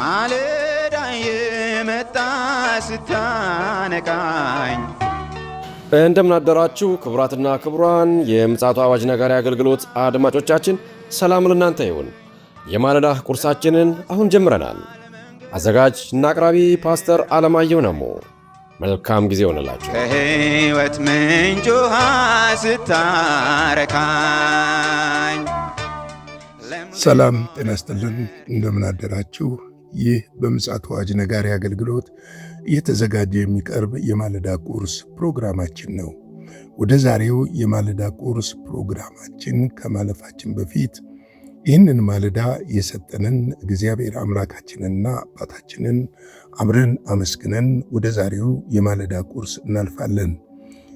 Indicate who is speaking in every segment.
Speaker 1: ማለዳ የመጣ ስታነቃኝ
Speaker 2: እንደምን አደራችሁ ክቡራትና ክቡራን የምፅዓቱ አዋጅ ነጋሪ አገልግሎት አድማጮቻችን፣ ሰላም ለእናንተ ይሁን። የማለዳ ቁርሳችንን አሁን ጀምረናል። አዘጋጅ እና አቅራቢ ፓስተር አለማየሁ ነሞ። መልካም ጊዜ ሆነላችሁ።
Speaker 1: ከሕይወት ምንጭ ውሃ ስታረካኝ።
Speaker 3: ሰላም ጤና ይስጥልን። እንደምን አደራችሁ። ይህ በምፅዓቱ አዋጅ ነጋሪ አገልግሎት እየተዘጋጀ የሚቀርብ የማለዳ ቁርስ ፕሮግራማችን ነው። ወደ ዛሬው የማለዳ ቁርስ ፕሮግራማችን ከማለፋችን በፊት ይህንን ማለዳ የሰጠንን እግዚአብሔር አምላካችንና አባታችንን አብረን አመስግነን ወደ ዛሬው የማለዳ ቁርስ እናልፋለን።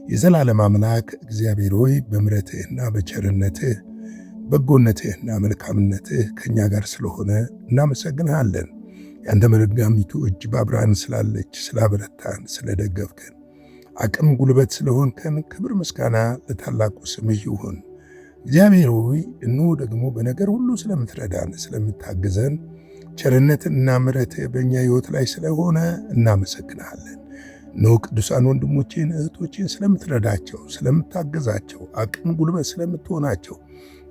Speaker 3: የዘላለም አምላክ እግዚአብሔር ሆይ በምሕረትህና በቸርነትህ በጎነትህና መልካምነትህ ከእኛ ጋር ስለሆነ እናመሰግንሃለን። ያንተ መልካሚቱ እጅ በአብራን ስላለች ስላበረታን፣ ስለደገፍከን፣ አቅም ጉልበት ስለሆንከን ክብር ምስጋና ለታላቁ ስምህ ይሁን። እግዚአብሔር ሆይ እነሆ ደግሞ በነገር ሁሉ ስለምትረዳን ስለምታግዘን፣ ቸርነትና ምሕረትህ በእኛ ሕይወት ላይ ስለሆነ እናመሰግንሃለን። እነሆ ቅዱሳን ወንድሞቼን እህቶቼን ስለምትረዳቸው፣ ስለምታግዛቸው፣ አቅም ጉልበት ስለምትሆናቸው፣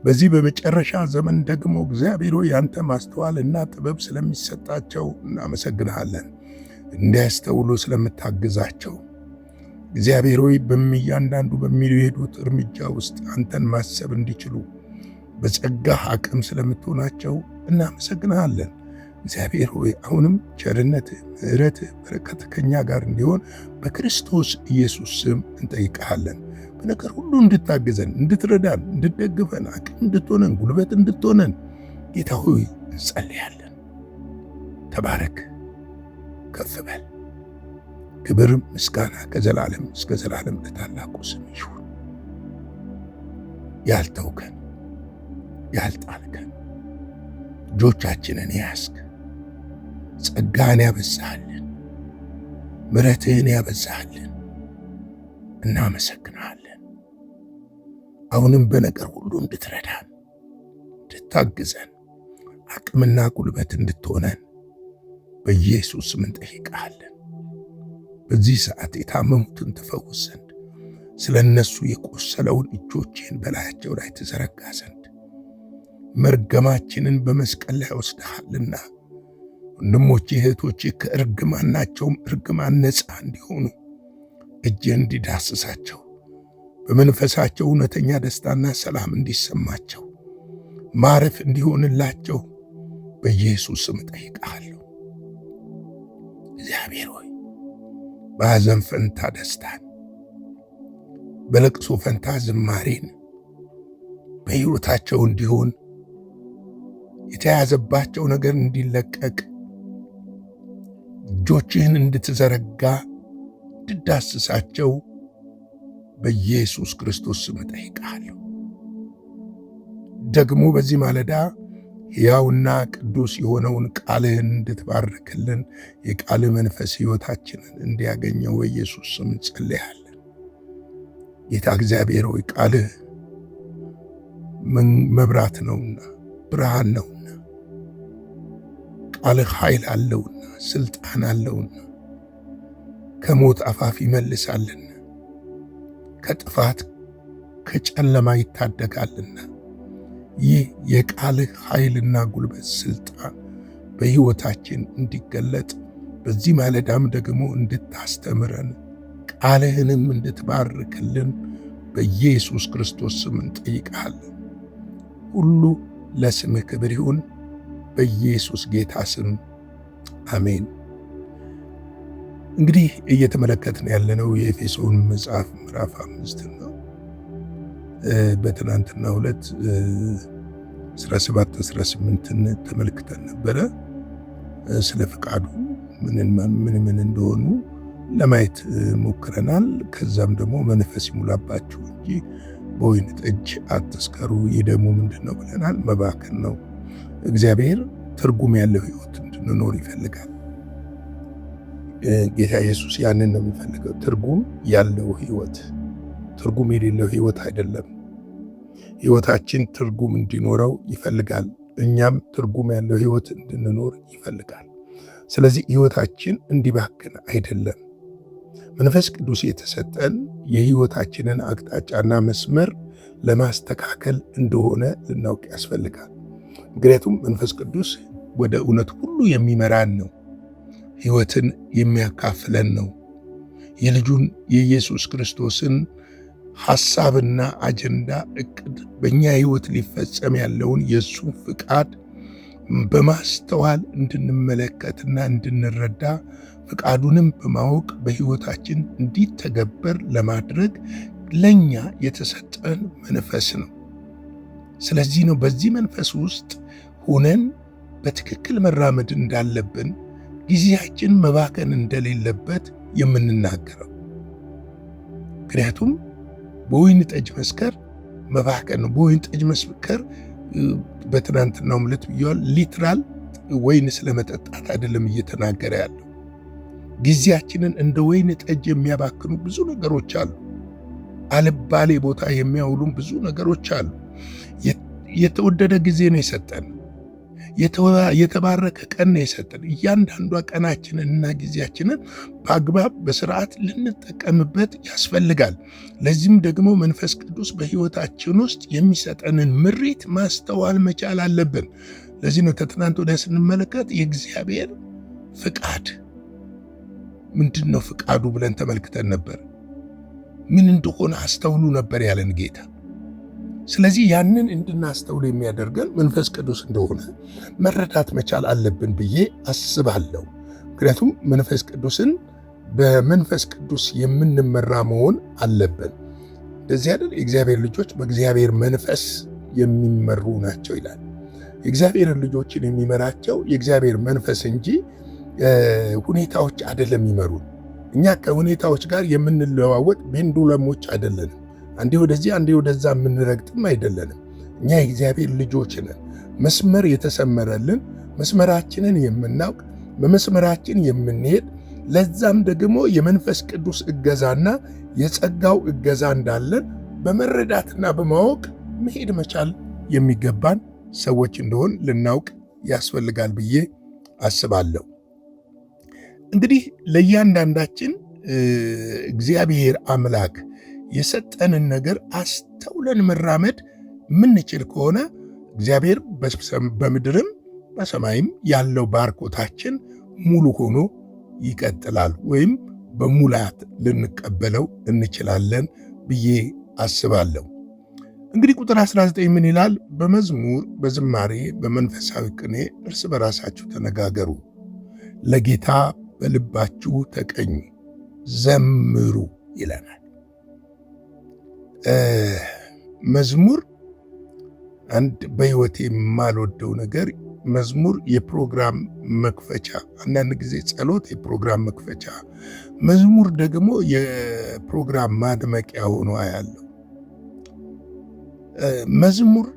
Speaker 3: በዚህ በመጨረሻ ዘመን ደግሞ እግዚአብሔር ሆይ ያንተ ማስተዋልና ጥበብ ስለሚሰጣቸው እናመሰግንሃለን። እንዲያስተውሉ ስለምታግዛቸው እግዚአብሔር ሆይ በእያንዳንዱ በሚሄዱት እርምጃ ውስጥ አንተን ማሰብ እንዲችሉ በጸጋህ አቅም ስለምትሆናቸው እናመሰግንሃለን። እግዚአብሔር ሆይ አሁንም ቸርነትህ፣ ምሕረትህ፣ በረከትህ ከእኛ ጋር እንዲሆን በክርስቶስ ኢየሱስ ስም እንጠይቅሃለን። በነገር ሁሉ እንድታግዘን፣ እንድትረዳን፣ እንድትደግፈን፣ አቅም እንድትሆነን፣ ጉልበት እንድትሆነን ጌታ ሆይ እንጸልያለን። ተባረክ፣ ከፍ በል። ክብር ምስጋና ከዘላለም እስከ ዘላለም ለታላቁ ስም ይሁን። ያልተውከን፣ ያልጣልከን፣ እጆቻችንን ያስክ፣ ጸጋን ያበዛሃልን፣ ምሕረትህን ያበዛሃልን እናመሰግንሃለን። አሁንም በነገር ሁሉ እንድትረዳን፣ እንድታግዘን፣ አቅምና ጉልበት እንድትሆነን በኢየሱስ ስም እንጠይቅሃለን። በዚህ ሰዓት የታመሙትን ትፈውስ ዘንድ፣ ስለ እነሱ የቆሰለውን እጆችን በላያቸው ላይ ትዘረጋ ዘንድ፣ መርገማችንን በመስቀል ላይ ወስደሃልና ወንድሞቼ እህቶቼ ከእርግማናቸውም እርግማን ነፃ እንዲሆኑ እጅህ እንዲዳስሳቸው፣ በመንፈሳቸው እውነተኛ ደስታና ሰላም እንዲሰማቸው፣ ማረፍ እንዲሆንላቸው በኢየሱስ ስም እጠይቅሃለሁ። እግዚአብሔር ሆይ በሐዘን ፈንታ ደስታን፣ በለቅሶ ፈንታ ዝማሬን በሕይወታቸው እንዲሆን፣ የተያዘባቸው ነገር እንዲለቀቅ እጆችህን እንድትዘረጋ እንድዳስሳቸው በኢየሱስ ክርስቶስ ስም እጠይቅሃለሁ። ደግሞ በዚህ ማለዳ ሕያውና ቅዱስ የሆነውን ቃልህን እንድትባርክልን፣ የቃልህ መንፈስ ሕይወታችንን እንዲያገኘው በኢየሱስ ስም እንጸልያለን። ጌታ እግዚአብሔር ሆይ ቃልህ መብራት ነውና ብርሃን ነውና፣ ቃልህ ኃይል አለውና ስልጣን አለውና፣ ከሞት አፋፍ ይመልሳልና፣ ከጥፋት ከጨለማ ይታደጋልና፣ ይህ የቃልህ ኃይልና ጉልበት ስልጣን በሕይወታችን እንዲገለጥ በዚህ ማለዳም ደግሞ እንድታስተምረን ቃልህንም እንድትባርክልን በኢየሱስ ክርስቶስ ስም እንጠይቅሃለን። ሁሉ ለስምህ ክብር ይሁን፣ በኢየሱስ ጌታ ስም አሜን። እንግዲህ እየተመለከትን ያለነው የኤፌሶን መጽሐፍ ምዕራፍ 5 ነው። በትናንትናው ዕለት 17-18ን ተመልክተን ነበረ። ስለ ፍቃዱ ምን እንደሆኑ ለማየት ሞክረናል። ከዛም ደግሞ መንፈስ ይሙላባችሁ እንጂ በወይን ጠጅ አትስከሩ፣ ይህ ደግሞ ምንድነው ብለናል? መባከን ነው። እግዚአብሔር ትርጉም ያለው ሕይወት እንድንኖር ይፈልጋል። ጌታ ኢየሱስ ያንን ነው የሚፈልገው። ትርጉም ያለው ሕይወት፣ ትርጉም የሌለው ሕይወት አይደለም። ሕይወታችን ትርጉም እንዲኖረው ይፈልጋል። እኛም ትርጉም ያለው ሕይወት እንድንኖር ይፈልጋል። ስለዚህ ሕይወታችን እንዲባክን አይደለም። መንፈስ ቅዱስ የተሰጠን የሕይወታችንን አቅጣጫና መስመር ለማስተካከል እንደሆነ ልናውቅ ያስፈልጋል። ምክንያቱም መንፈስ ቅዱስ ወደ እውነት ሁሉ የሚመራን ነው። ሕይወትን የሚያካፍለን ነው። የልጁን የኢየሱስ ክርስቶስን ሐሳብና አጀንዳ እቅድ በእኛ ሕይወት ሊፈጸም ያለውን የእሱን ፍቃድ በማስተዋል እንድንመለከትና እንድንረዳ ፍቃዱንም በማወቅ በሕይወታችን እንዲተገበር ለማድረግ ለኛ የተሰጠን መንፈስ ነው። ስለዚህ ነው በዚህ መንፈስ ውስጥ ሆነን በትክክል መራመድ እንዳለብን፣ ጊዜያችን መባከን እንደሌለበት የምንናገረው። ምክንያቱም በወይን ጠጅ መስከር መባከን ነው። በወይን ጠጅ መስከር በትናንትናው ምለት ብየዋል። ሊትራል ወይን ስለመጠጣት አይደለም እየተናገረ ያለው። ጊዜያችንን እንደ ወይን ጠጅ የሚያባክኑ ብዙ ነገሮች አሉ። አልባሌ ቦታ የሚያውሉም ብዙ ነገሮች አሉ። የተወደደ ጊዜ ነው የሰጠን። የተባረከ ቀን ነው የሰጠን። እያንዳንዷ ቀናችንን እና ጊዜያችንን በአግባብ በስርዓት ልንጠቀምበት ያስፈልጋል። ለዚህም ደግሞ መንፈስ ቅዱስ በሕይወታችን ውስጥ የሚሰጠንን ምሪት ማስተዋል መቻል አለብን። ለዚህ ነው ከትናንት ወዲያ ስንመለከት የእግዚአብሔር ፍቃድ ምንድን ነው ፍቃዱ ብለን ተመልክተን ነበር። ምን እንደሆነ አስተውሉ ነበር ያለን ጌታ። ስለዚህ ያንን እንድናስተውል የሚያደርገን መንፈስ ቅዱስ እንደሆነ መረዳት መቻል አለብን ብዬ አስባለሁ። ምክንያቱም መንፈስ ቅዱስን በመንፈስ ቅዱስ የምንመራ መሆን አለብን። እንደዚህ አይደል? የእግዚአብሔር ልጆች በእግዚአብሔር መንፈስ የሚመሩ ናቸው ይላል። የእግዚአብሔር ልጆችን የሚመራቸው የእግዚአብሔር መንፈስ እንጂ ሁኔታዎች አይደለም የሚመሩን። እኛ ከሁኔታዎች ጋር የምንለዋወጥ ፔንዱለሞች አይደለንም። አንዴ ወደዚህ አንዴ ወደዛ የምንረግጥም አይደለንም። እኛ የእግዚአብሔር ልጆች ነን። መስመር የተሰመረልን፣ መስመራችንን የምናውቅ፣ በመስመራችን የምንሄድ፣ ለዛም ደግሞ የመንፈስ ቅዱስ እገዛና የጸጋው እገዛ እንዳለን በመረዳትና በማወቅ መሄድ መቻል የሚገባን ሰዎች እንደሆን ልናውቅ ያስፈልጋል ብዬ አስባለሁ። እንግዲህ ለእያንዳንዳችን እግዚአብሔር አምላክ የሰጠንን ነገር አስተውለን መራመድ ምንችል ከሆነ እግዚአብሔር በምድርም በሰማይም ያለው ባርኮታችን ሙሉ ሆኖ ይቀጥላል፣ ወይም በሙላት ልንቀበለው እንችላለን ብዬ አስባለሁ። እንግዲህ ቁጥር 19 ምን ይላል? በመዝሙር በዝማሬ በመንፈሳዊ ቅኔ እርስ በራሳችሁ ተነጋገሩ፣ ለጌታ በልባችሁ ተቀኙ፣ ዘምሩ ይለናል። መዝሙር አንድ በሕይወቴ የማልወደው ነገር መዝሙር የፕሮግራም መክፈቻ፣ አንዳንድ ጊዜ ጸሎት የፕሮግራም መክፈቻ፣ መዝሙር ደግሞ የፕሮግራም ማድመቂያ ሆኖ አያለው። መዝሙር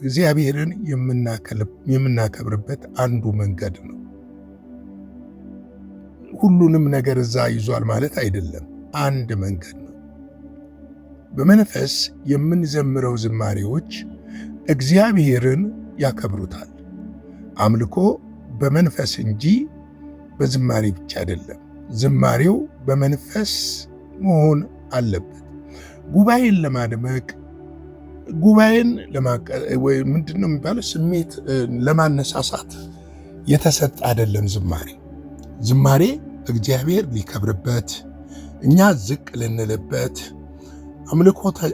Speaker 3: እግዚአብሔርን የምናከብርበት አንዱ መንገድ ነው። ሁሉንም ነገር እዛ ይዟል ማለት አይደለም፣ አንድ መንገድ ነው። በመንፈስ የምንዘምረው ዝማሬዎች እግዚአብሔርን ያከብሩታል። አምልኮ በመንፈስ እንጂ በዝማሬ ብቻ አይደለም። ዝማሬው በመንፈስ መሆን አለበት። ጉባኤን ለማድመቅ፣ ጉባኤን ምንድነው የሚባለው ስሜት ለማነሳሳት የተሰጠ አይደለም። ዝማሬ እግዚአብሔር ሊከብርበት፣ እኛ ዝቅ ልንልበት፣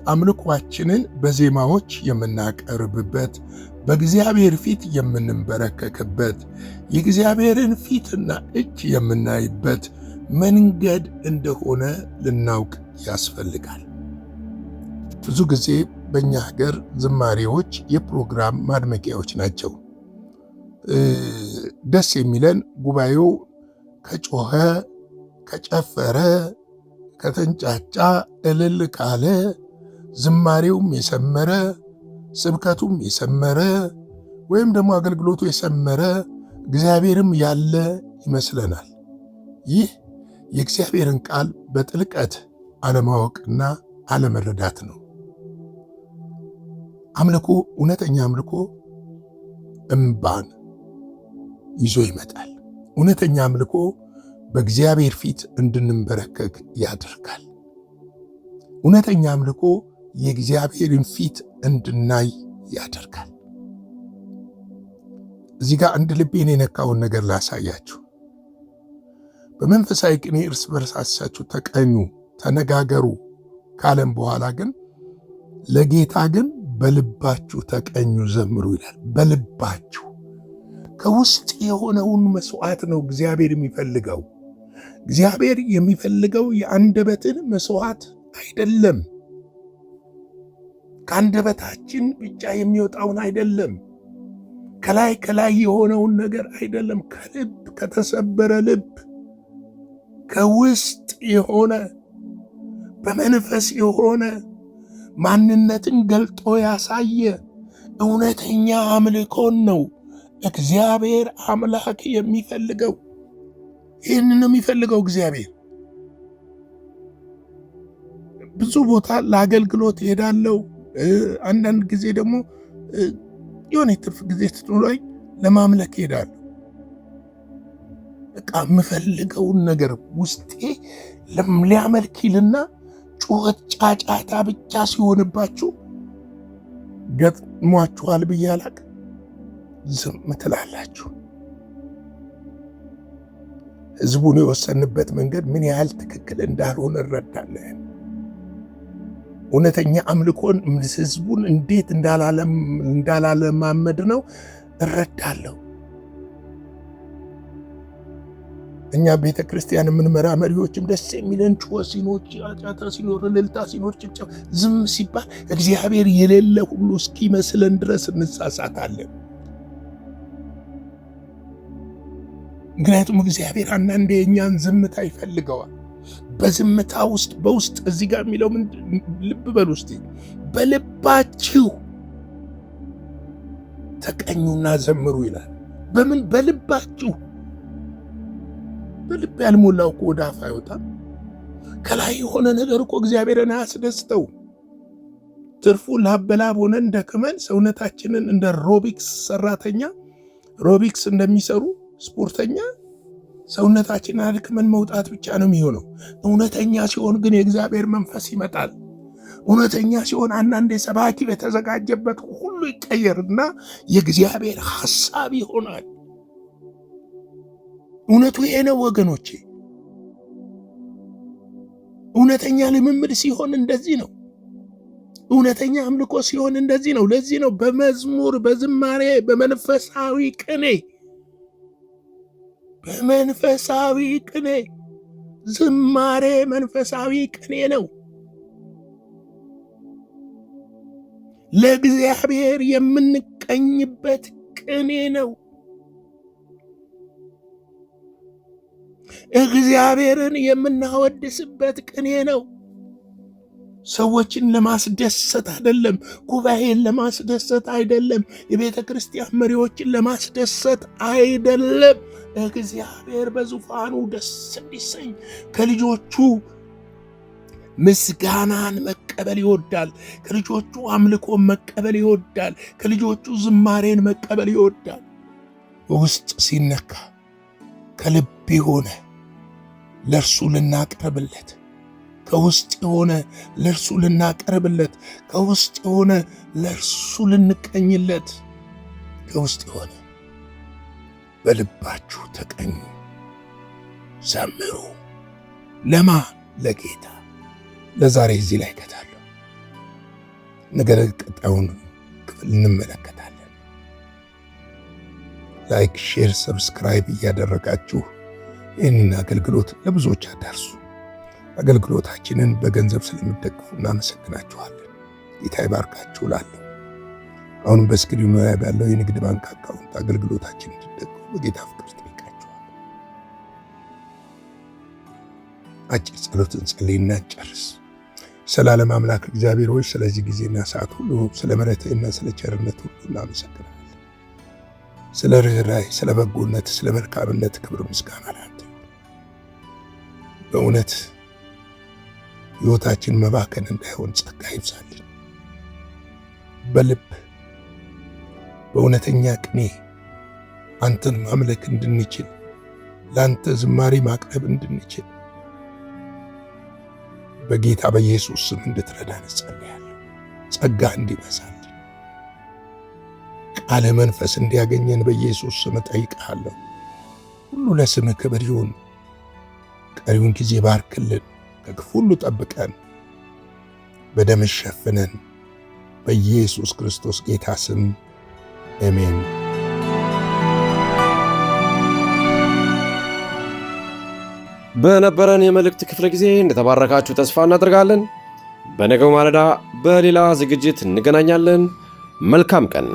Speaker 3: አምልኮአችንን በዜማዎች የምናቀርብበት፣ በእግዚአብሔር ፊት የምንበረከክበት፣ የእግዚአብሔርን ፊትና እጅ የምናይበት መንገድ እንደሆነ ልናውቅ ያስፈልጋል። ብዙ ጊዜ በእኛ ሀገር ዝማሬዎች የፕሮግራም ማድመቂያዎች ናቸው። ደስ የሚለን ጉባኤው ከጮኸ፣ ከጨፈረ፣ ከተንጫጫ፣ እልል ካለ፣ ዝማሬውም የሰመረ፣ ስብከቱም የሰመረ፣ ወይም ደግሞ አገልግሎቱ የሰመረ፣ እግዚአብሔርም ያለ ይመስለናል። ይህ የእግዚአብሔርን ቃል በጥልቀት አለማወቅና አለመረዳት ነው። እውነተኛ አምልኮ እምባን ይዞ ይመጣል። እውነተኛ አምልኮ በእግዚአብሔር ፊት እንድንበረከክ ያደርጋል። እውነተኛ አምልኮ የእግዚአብሔርን ፊት እንድናይ ያደርጋል። እዚህ ጋር አንድ ልቤን የነካውን ነገር ላሳያችሁ። በመንፈሳዊ ቅኔ እርስ በርሳችሁ ተቀኙ፣ ተነጋገሩ ካለም በኋላ ግን ለጌታ ግን በልባችሁ ተቀኙ፣ ዘምሩ ይላል። በልባችሁ ከውስጥ የሆነውን መስዋዕት ነው እግዚአብሔር የሚፈልገው። እግዚአብሔር የሚፈልገው የአንደበትን መስዋዕት አይደለም። ከአንደበታችን ብቻ የሚወጣውን አይደለም። ከላይ የሆነውን ነገር አይደለም። ከልብ ከተሰበረ ልብ ከውስጥ የሆነ በመንፈስ የሆነ ማንነትን ገልጦ ያሳየ እውነተኛ አምልኮን ነው እግዚአብሔር አምላክ የሚፈልገው። ይህንን ነው የሚፈልገው እግዚአብሔር። ብዙ ቦታ ለአገልግሎት ሄዳለሁ። አንዳንድ ጊዜ ደግሞ የሆነ የትርፍ ጊዜ ስትኖረኝ ለማምለክ ሄዳለሁ። በቃ የምፈልገውን ነገር ውስጤ ሊያመልክ ይልና ጩኸት፣ ጫጫታ ብቻ ሲሆንባችሁ ገጥሟችኋል ብዬ አላቅም። ዝም ትላላችሁ። ህዝቡን የወሰንበት መንገድ ምን ያህል ትክክል እንዳልሆነ እረዳለን። እውነተኛ አምልኮን ህዝቡን እንዴት እንዳላለማመድ ነው እረዳለሁ። እኛ ቤተ ክርስቲያን የምንመራ መሪዎችም ደስ የሚለን ጩኸት ሲኖር፣ ጫጫታ ሲኖር፣ እልልታ ሲኖር፣ ጭብጨባ ዝም ሲባል እግዚአብሔር የሌለ ሁሉ እስኪመስለን ድረስ እንሳሳታለን። ምክንያቱም እግዚአብሔር አንዳንዴ የእኛን ዝምታ ይፈልገዋል። በዝምታ ውስጥ በውስጥ እዚህ ጋር የሚለው ልብ በሉ እስቲ፣ በልባችሁ ተቀኙና ዘምሩ ይላል። በምን በልባችሁ? በልብ ያልሞላው እኮ ወደ አፍ አይወጣም። ከላይ የሆነ ነገር እኮ እግዚአብሔርን አያስደስተው። ትርፉ ላበላብ ሆነን ደክመን ሰውነታችንን እንደ ሮቢክስ ሰራተኛ ሮቢክስ እንደሚሰሩ ስፖርተኛ ሰውነታችንን አድክመን መውጣት ብቻ ነው የሚሆነው። እውነተኛ ሲሆን ግን የእግዚአብሔር መንፈስ ይመጣል። እውነተኛ ሲሆን አንዳንዴ ሰባኪ በተዘጋጀበት ሁሉ ይቀየርና የእግዚአብሔር ሐሳብ ይሆናል። እውነቱ ይሄ ነው ወገኖቼ። እውነተኛ ልምምድ ሲሆን እንደዚህ ነው። እውነተኛ አምልኮ ሲሆን እንደዚህ ነው። ለዚህ ነው በመዝሙር፣ በዝማሬ፣ በመንፈሳዊ ቅኔ ዝማሬ መንፈሳዊ ቅኔ ነው። ለእግዚአብሔር የምንቀኝበት ቅኔ ነው። እግዚአብሔርን የምናወድስበት ቅኔ ነው። ሰዎችን ለማስደሰት አይደለም። ጉባኤን ለማስደሰት አይደለም። የቤተ ክርስቲያን መሪዎችን ለማስደሰት አይደለም። እግዚአብሔር በዙፋኑ ደስ እንዲሰኝ ከልጆቹ ምስጋናን መቀበል ይወዳል። ከልጆቹ አምልኮን መቀበል ይወዳል። ከልጆቹ ዝማሬን መቀበል ይወዳል። ውስጥ ሲነካ ከልብ የሆነ ለእርሱ ልናቀርብለት፣ ከውስጥ የሆነ ለእርሱ ልናቀርብለት፣ ከውስጥ የሆነ ለእርሱ ልንቀኝለት፣ ከውስጥ የሆነ በልባችሁ ተቀኙ፣ ዘምሩ። ለማ ለጌታ። ለዛሬ እዚህ ላይ ከታለሁ። ነገር ቀጣዩን ክፍል እንመለከታለን። ላይክ፣ ሼር፣ ሰብስክራይብ እያደረጋችሁ ይህንን አገልግሎት ለብዙዎች አዳርሱ። አገልግሎታችንን በገንዘብ ስለምትደግፉ እናመሰግናችኋለን። ጌታ ይባርካችሁ እላለሁ። አሁንም በስክሪኑ ላይ ባለው የንግድ ባንክ አካውንት አገልግሎታችን እንድትደግፉ በጌታ ፍቅር ጠይቃችኋል። አጭር ጸሎት እንጸልይና ጨርስ። ሰላም አምላክ እግዚአብሔር ሆይ ስለዚህ ጊዜና ሰዓት ሁሉ ስለ ምሕረትህና ስለ ቸርነት ሁሉ እናመሰግናለን። ስለ ርኅራኄ፣ ስለ በጎነት፣ ስለ መልካምነት ክብር ምስጋና ላንተ። በእውነት ሕይወታችን መባከን እንዳይሆን ጸጋ ይብዛልን። በልብ በእውነተኛ ቅኔ አንተን ማምለክ እንድንችል ላንተ ዝማሬ ማቅረብ እንድንችል በጌታ በኢየሱስ ስም እንድትረዳን ጸልያለሁ። ጸጋ እንዲበዛልን ቃለ መንፈስ እንዲያገኘን በኢየሱስ ስም ጠይቃለሁ። ሁሉ ለስምህ ክብር ይሁን። ቀሪውን ጊዜ ባርክልን፣ ከክፉ ሁሉ ጠብቀን፣ በደምህ ሸፍነን። በኢየሱስ ክርስቶስ ጌታ ስም አሜን።
Speaker 2: በነበረን የመልእክት ክፍለ ጊዜ እንደተባረካችሁ ተስፋ እናደርጋለን። በነገው ማለዳ በሌላ ዝግጅት እንገናኛለን። መልካም ቀን።